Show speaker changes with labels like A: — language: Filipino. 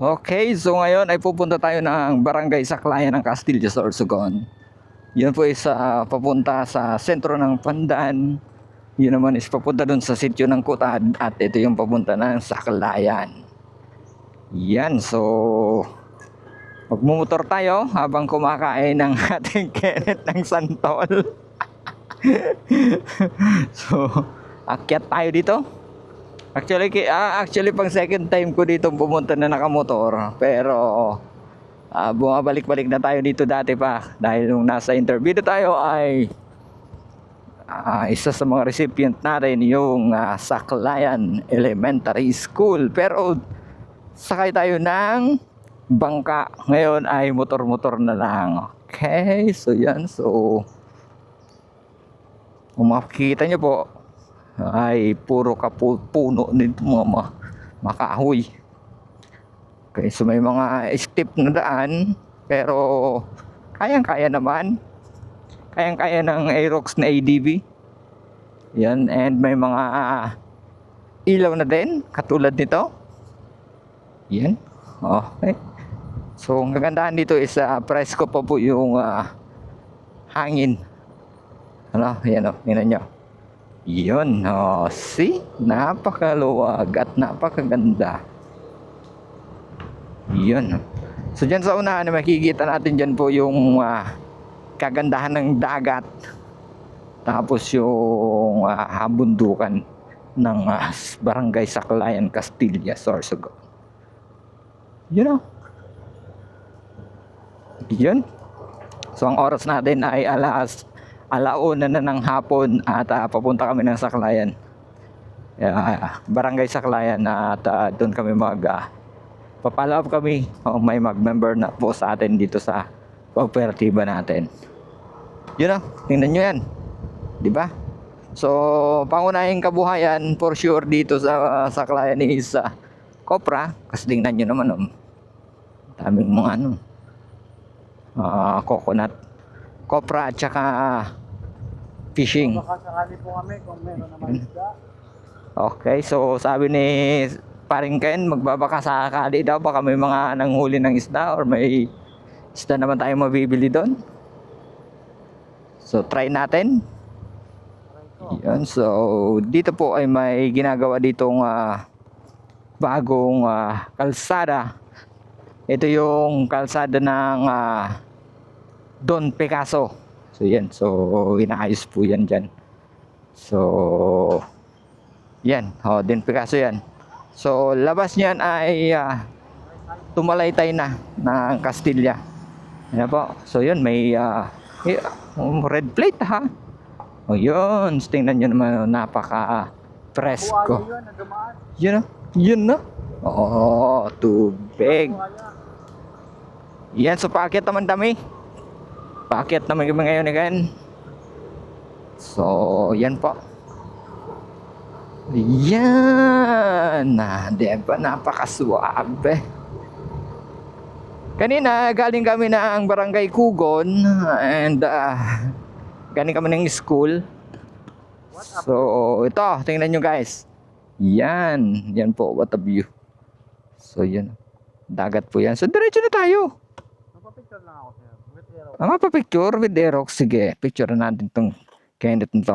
A: Okay, so ngayon ay pupunta tayo ng Barangay Saklayan ng Castillo, Sorsogon. Yun po is papunta sa sentro ng Pandan. Yun naman is papunta dun sa sitio ng Kutad. At ito yung papunta ng Saklayan. Yan, so magmumotor tayo habang kumakain ng ating Kenneth ng Santol. So, akyat tayo dito. Actually pang second time ko dito pumunta na nakamotor, pero bumabalik-balik na tayo dito dati pa dahil nung nasa interview na tayo ay isa sa mga recipient natin yung Saklayan Elementary School, pero sakay tayo ng bangka. Ngayon ay motor-motor na lang. Okay, so yan, so kung makikita nyo po ay puro puno nito mga makahoy. Okay, so may mga steep na daan, pero kayang-kaya naman. Kayang-kaya ng Aerox na ADV. Yan, and may mga ilaw na din katulad nito. Yan. Okay. So ang kagandahan dito is presko pa po yung hangin. Ano, yan o, tingnan nyo. Yun, see? Napakaluwag at napakaganda. Yun. So dyan sa unahan, makikita natin dyan po yung kagandahan ng dagat. Tapos yung bundukan ng Barangay Saklayan, Castillo, Sorsogon. Yun o. Yun. So ang oras natin ay alauna na ng hapon at papunta kami ng Saklayan, Barangay Saklayan, at doon kami papaloob kami may mag-member na po sa atin dito sa kooperatiba natin. Yun o, tingnan nyo yan, di ba? So pangunahing kabuhayan for sure dito sa Saklayan is kopra, kasi tingnan nyo naman daming mga coconut, kopra at saka fishing.
B: Baka sakali po kami kung meron naman isda.
A: Okay, so sabi ni paring Ken, magbabaka sakali daw, baka may mga nanghuli ng isda or may isda naman tayo mabibili doon. So try natin. Yan, so dito po ay may ginagawa ditong bagong kalsada. Ito yung kalsada ng Don Picasso. So yan, so inaayos po yan dyan. So yan, Don Picasso yan. So labas niyan ay Tumalaytay na ng Castilla. Yan po. So yun, may red plate ha. O yun, tingnan nyo naman, napaka presko. Yun o, yun no. Oo, tubig. Yan, so paakyat naman dami. Paakyat naman kami ngayon again. So yan po. Yan, diba, napakaswabe. Kanina galing kami ng Barangay Kugon and galing kami ng school. So ito, tingnan nyo guys. Yan, yan po, what a view. So yan, dagat po yan. So diretso na tayo.
B: Magpa-picture lang ako sir.
A: Mapapicture with Aerox. Sige, picture natin itong Kenneth nito.